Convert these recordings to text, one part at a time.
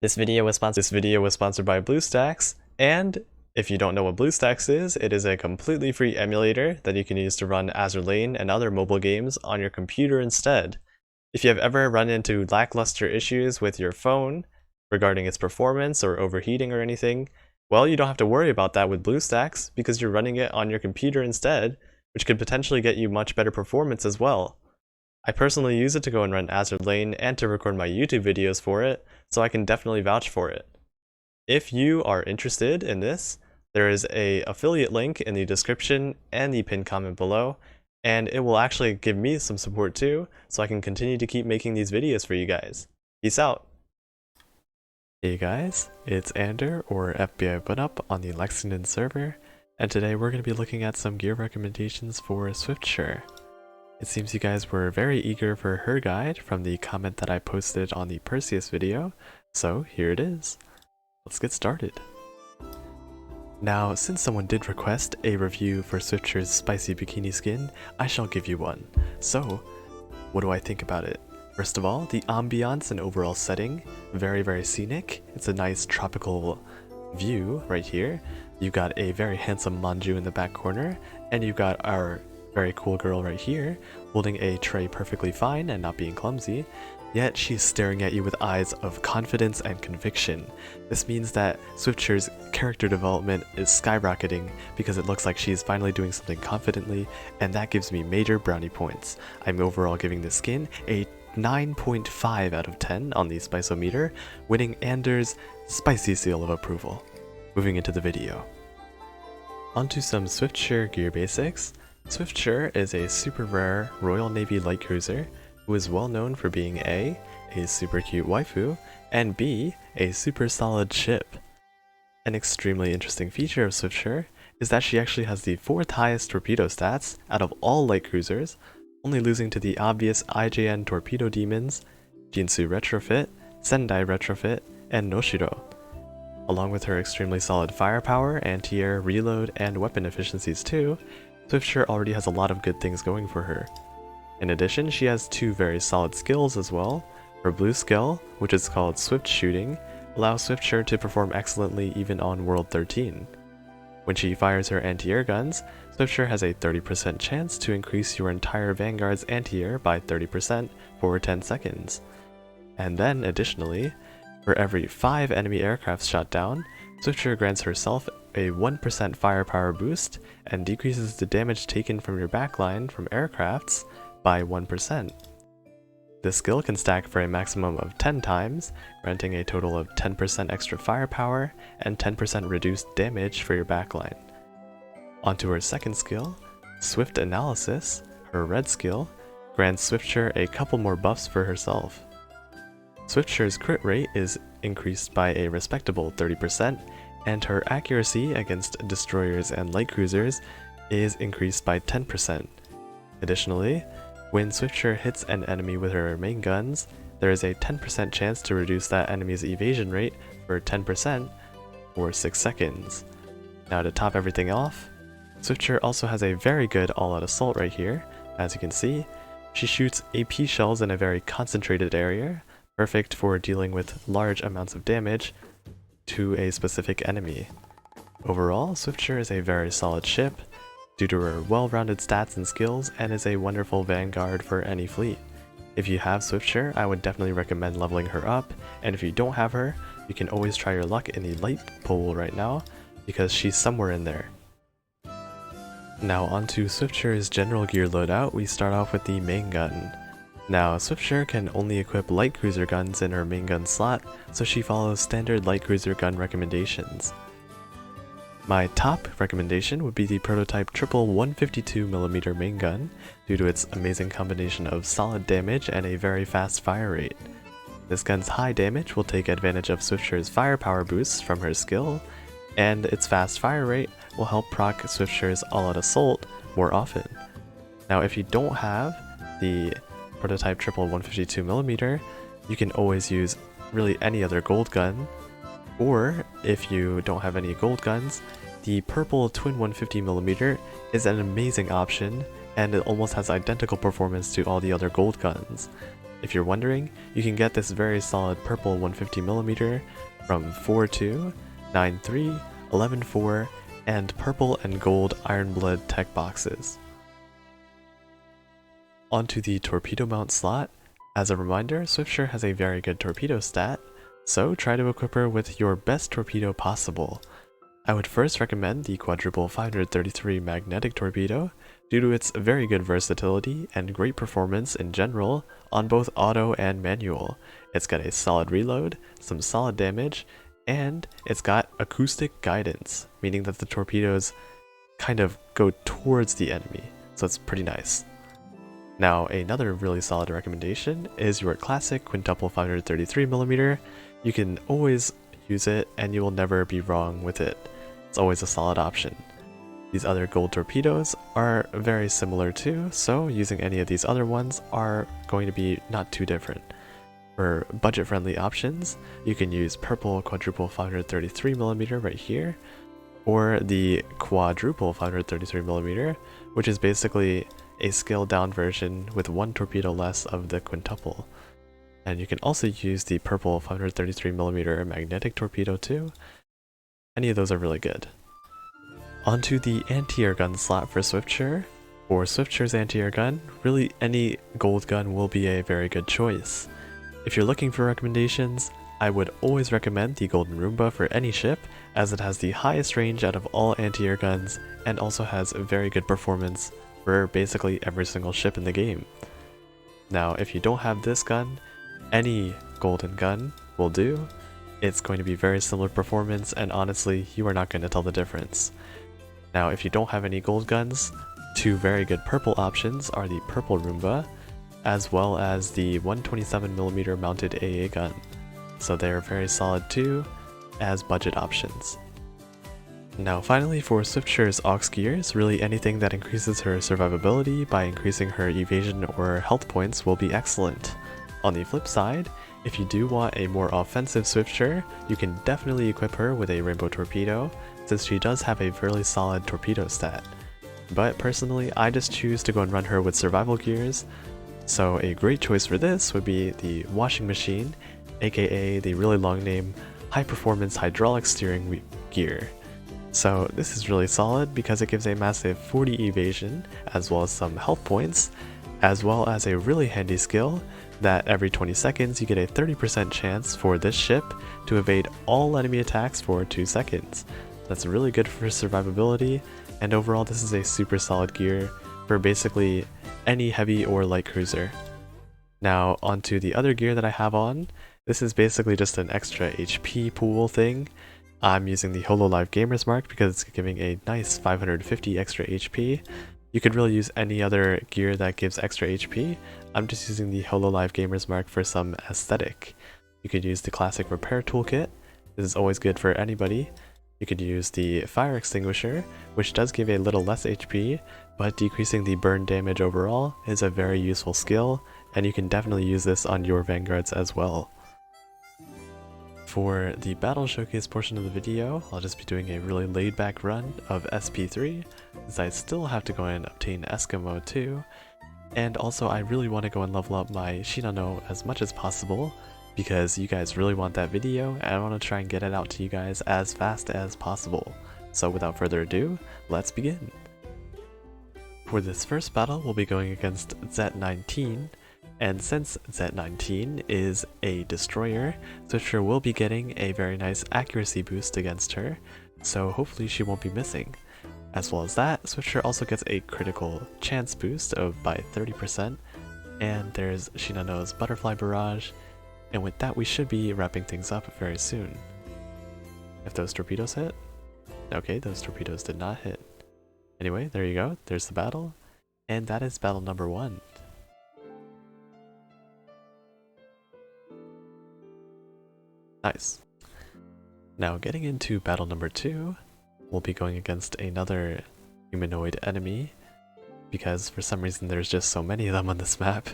This video was sponsored by BlueStacks, and if you don't know what BlueStacks is, it is a completely free emulator that you can use to run Azur Lane and other mobile games on your computer instead. If you have ever run into lackluster issues with your phone regarding its performance or overheating or anything, well, you don't have to worry about that with BlueStacks because you're running it on your computer instead, which could potentially get you much better performance as well. I personally use it to go and run Azur Lane and to record my YouTube videos for it, so I can definitely vouch for it. If you are interested in this, there is an affiliate link in the description and the pinned comment below, and it will actually give me some support too, so I can continue to keep making these videos for you guys. Peace out! Hey guys, it's Ander, or FBI ButUp on the Lexington server, and today we're going to be looking at some gear recommendations for Swiftsure. It seems you guys were very eager for her guide from the comment that I posted on the Perseus video, so here it is. Let's get started. Now, since someone did request a review for Swiftshure's spicy bikini skin, I shall give you one. So, what do I think about it? First of all, the ambiance and overall setting, very scenic. It's a nice tropical view right here. You've got a very handsome Manju in the back corner, and you've got our very cool girl right here, holding a tray perfectly fine and not being clumsy, yet she's staring at you with eyes of confidence and conviction. This means that Swiftshure's character development is skyrocketing because it looks like she's finally doing something confidently, and that gives me major brownie points. I'm overall giving this skin a 9.5 out of 10 on the Spice-O-Meter, winning Ander's spicy seal of approval. Moving into the video. Onto some Swiftsure gear basics. Swiftsure is a super rare Royal Navy light cruiser who is well known for being A super cute waifu, and B, a super solid ship. An extremely interesting feature of Swiftsure is that she actually has the 4th highest torpedo stats out of all light cruisers, only losing to the obvious IJN torpedo demons, Jinsu Retrofit, Sendai Retrofit, and Noshiro. Along with her extremely solid firepower, anti-air, reload, and weapon efficiencies too, Swiftsure already has a lot of good things going for her. In addition, she has 2 very solid skills as well. Her blue skill, which is called Swift Shooting, allows Swiftsure to perform excellently even on World 13. When she fires her anti-air guns, Swiftsure has a 30% chance to increase your entire Vanguard's anti-air by 30% for 10 seconds. And then, additionally, for every 5 enemy aircraft shot down, Swiftsure grants herself a 1% firepower boost and decreases the damage taken from your backline from aircrafts by 1%. This skill can stack for a maximum of 10 times, granting a total of 10% extra firepower and 10% reduced damage for your backline. Onto her second skill, Swift Analysis, her red skill, grants Swiftsure a couple more buffs for herself. Swiftshure's crit rate is increased by a respectable 30%, and her accuracy against destroyers and light cruisers is increased by 10%. Additionally, when Swiftsure hits an enemy with her main guns, there is a 10% chance to reduce that enemy's evasion rate for 10% for 6 seconds. Now to top everything off, Swiftsure also has a very good all-out assault right here. As you can see, she shoots AP shells in a very concentrated area, perfect for dealing with large amounts of damage to a specific enemy. Overall, Swiftsure is a very solid ship due to her well-rounded stats and skills, and is a wonderful vanguard for any fleet. If you have Swiftsure, I would definitely recommend leveling her up, and if you don't have her, you can always try your luck in the light pool right now, because she's somewhere in there. Now onto Swiftshure's general gear loadout. We start off with the main gun. Now, Swiftsure can only equip light cruiser guns in her main gun slot, so she follows standard light cruiser gun recommendations. My top recommendation would be the prototype triple 152mm main gun, due to its amazing combination of solid damage and a very fast fire rate. This gun's high damage will take advantage of Swiftshure's firepower boosts from her skill, and its fast fire rate will help proc Swiftshure's all-out assault more often. Now, if you don't have the prototype triple 152mm, you can always use really any other gold gun, or if you don't have any gold guns, the purple twin 150mm is an amazing option, and it almost has identical performance to all the other gold guns. If you're wondering, you can get this very solid purple 150mm from 4.2, 9.3, 11.4, and purple and gold Ironblood tech boxes. Onto the Torpedo Mount slot. As a reminder, Swiftsure has a very good torpedo stat, so try to equip her with your best torpedo possible. I would first recommend the quadruple 533 magnetic torpedo due to its very good versatility and great performance in general on both auto and manual. It's got a solid reload, some solid damage, and it's got acoustic guidance, meaning that the torpedoes kind of go towards the enemy, so it's pretty nice. Now, another really solid recommendation is your classic quintuple 533mm. You can always use it and you will never be wrong with it. It's always a solid option. These other gold torpedoes are very similar too, so using any of these other ones are going to be not too different. For budget-friendly options, you can use purple quadruple 533mm right here, or the quadruple 533mm, which is basically a scaled down version with one torpedo less of the quintuple. And you can also use the purple 533mm magnetic torpedo too. Any of those are really good. Onto the anti-air gun slot for Swiftsure. For Swiftshure's anti-air gun, really any gold gun will be a very good choice. If you're looking for recommendations, I would always recommend the Golden Roomba for any ship, as it has the highest range out of all anti-air guns and also has very good performance for basically every single ship in the game. Now, if you don't have this gun, any golden gun will do. It's going to be very similar performance, and honestly, you are not going to tell the difference. Now, if you don't have any gold guns, two very good purple options are the Purple Roomba, as well as the 127mm mounted AA gun. So they're very solid too, as budget options. Now finally, for Swiftshure's Aux Gears, really anything that increases her survivability by increasing her evasion or health points will be excellent. On the flip side, if you do want a more offensive Swiftsure, you can definitely equip her with a Rainbow Torpedo, since she does have a fairly solid torpedo stat. But personally, I just choose to go and run her with survival gears, so a great choice for this would be the Washing Machine, aka the really long name High Performance Hydraulic Steering Gear. So this is really solid because it gives a massive 40 evasion, as well as some health points, as well as a really handy skill that every 20 seconds you get a 30% chance for this ship to evade all enemy attacks for 2 seconds. That's really good for survivability, and overall this is a super solid gear for basically any heavy or light cruiser. Now onto the other gear that I have on. This is basically just an extra HP pool thing. I'm using the HoloLive Gamer's Mark because it's giving a nice 550 extra HP. You could really use any other gear that gives extra HP. I'm just using the HoloLive Gamer's Mark for some aesthetic. You could use the classic repair toolkit. This is always good for anybody. You could use the fire extinguisher, which does give a little less HP, but decreasing the burn damage overall is a very useful skill, and you can definitely use this on your vanguards as well. For the battle showcase portion of the video, I'll just be doing a really laid back run of SP3, since I still have to go and obtain Eskimo too, and also I really want to go and level up my Shinano as much as possible, because you guys really want that video, and I want to try and get it out to you guys as fast as possible. So without further ado, let's begin! For this first battle, we'll be going against Z19, and since Z19 is a destroyer, Swiftsure will be getting a very nice accuracy boost against her, so hopefully she won't be missing. As well as that, Swiftsure also gets a critical chance boost by 30%, and there's Shinano's Butterfly Barrage, and with that we should be wrapping things up very soon. If those torpedoes hit? Okay, those torpedoes did not hit. Anyway, there you go, there's the battle, and that is battle number 1. Nice. Now getting into battle number 2, we'll be going against another humanoid enemy, because for some reason there's just so many of them on this map.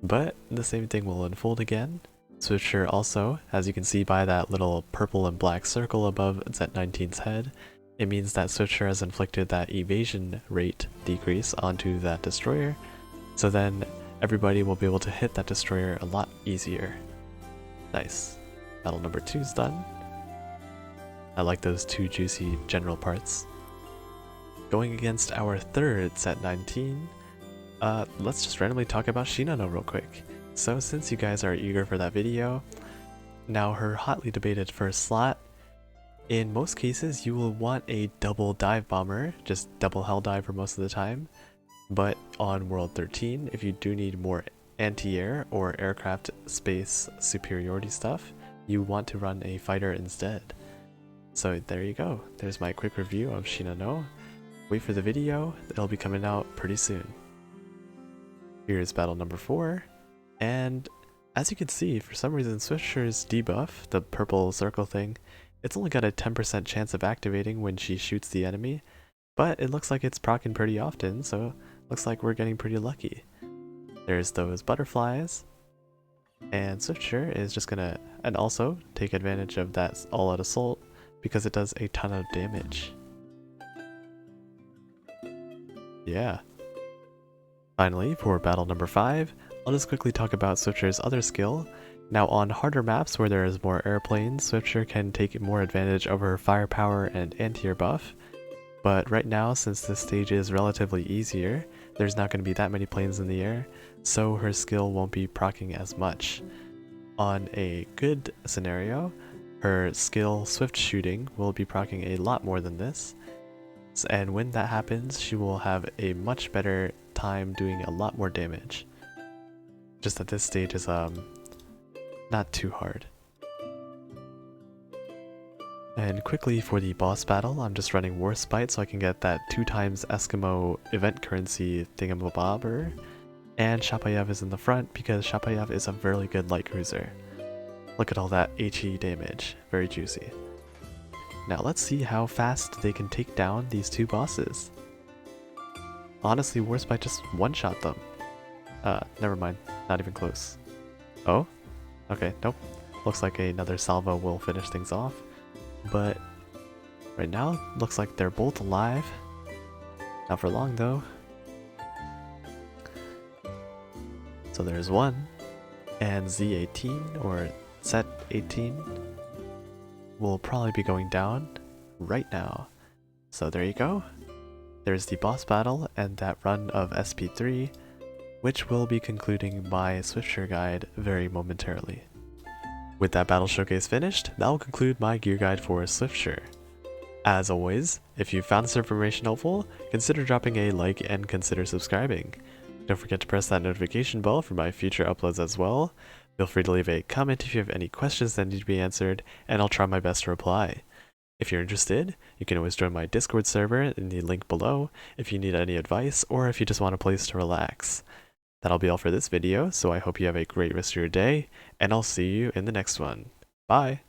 But the same thing will unfold again. Swiftsure also, as you can see by that little purple and black circle above Z19's head, it means that Swiftsure has inflicted that evasion rate decrease onto that destroyer. So then, everybody will be able to hit that destroyer a lot easier. Nice. Battle number 2 is done. I like those 2 juicy general parts. Going against our third set 19, let's just randomly talk about Shinano real quick. So since you guys are eager for that video, now her hotly debated first slot, in most cases you will want a double dive bomber, just double hell dive for most of the time, but on World 13, if you do need more anti-air or aircraft space superiority stuff, you want to run a fighter instead. So there you go, there's my quick review of Shinano. Wait for the video, it'll be coming out pretty soon. Here's battle number 4, and as you can see, for some reason Swiftssure's debuff, the purple circle thing, it's only got a 10% chance of activating when she shoots the enemy, but it looks like it's proccing pretty often, so looks like we're getting pretty lucky. There's those butterflies, and Swiftsure is just gonna, and also take advantage of that all-out assault, because it does a ton of damage. Yeah. Finally, for battle number 5, I'll just quickly talk about Swiftshure's other skill. Now on harder maps where there is more airplanes, Swiftsure can take more advantage over her firepower and anti-air buff, but right now, since this stage is relatively easier, there's not going to be that many planes in the air, so her skill won't be proccing as much. On a good scenario, her skill Swift Shooting will be proccing a lot more than this, and when that happens, she will have a much better time doing a lot more damage. Just that this stage is not too hard. And quickly for the boss battle, I'm just running War Spite so I can get that 2x Eskimo event currency thingamabobber, and Shapayev is in the front because Shapayev is a very good light cruiser. Look at all that HE damage, very juicy. Now let's see how fast they can take down these 2 bosses. Honestly, War Spite just one-shot them. Never mind, not even close. Oh? Okay, nope. Looks like another salvo will finish things off. But right now, looks like they're both alive. Not for long though. So there's one, and Z18 or Set 18 will probably be going down right now. So there you go. There's the boss battle and that run of SP3, which will be concluding my Swiftsure guide very momentarily. With that battle showcase finished, that will conclude my gear guide for Swiftsure. As always, if you found this information helpful, consider dropping a like and consider subscribing. Don't forget to press that notification bell for my future uploads as well. Feel free to leave a comment if you have any questions that need to be answered, and I'll try my best to reply. If you're interested, you can always join my Discord server in the link below if you need any advice or if you just want a place to relax. That'll be all for this video, so I hope you have a great rest of your day, and I'll see you in the next one. Bye!